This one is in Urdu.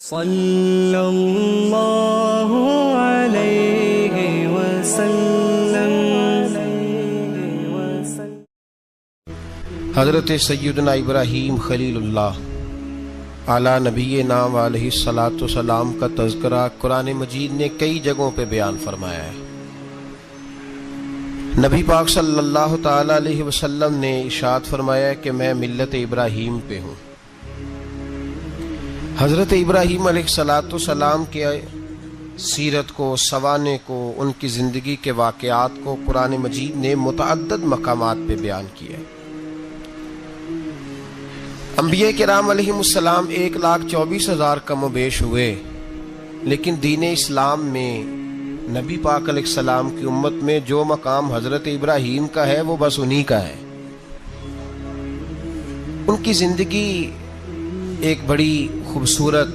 صلی اللہ علیہ وسلم۔ حضرت سیدنا ابراہیم خلیل اللہ اعلیٰ نبی نام علیہ الصلاۃ والسلام کا تذکرہ قرآن مجید نے کئی جگہوں پہ بیان فرمایا ہے۔ نبی پاک صلی اللہ تعالی علیہ وسلم نے ارشاد فرمایا کہ میں ملت ابراہیم پہ ہوں۔ حضرت ابراہیم علیہ الصلاۃ والسلام کے سیرت کو، سوانے کو، ان کی زندگی کے واقعات کو قرآن مجید نے متعدد مقامات پہ بیان کیا ہے۔ انبیاء کرام علیہ السلام 1,24,000 کم و بیش ہوئے، لیکن دین اسلام میں نبی پاک علیہ السلام کی امت میں جو مقام حضرت ابراہیم کا ہے وہ بس انہی کا ہے۔ ان کی زندگی ایک بڑی خوبصورت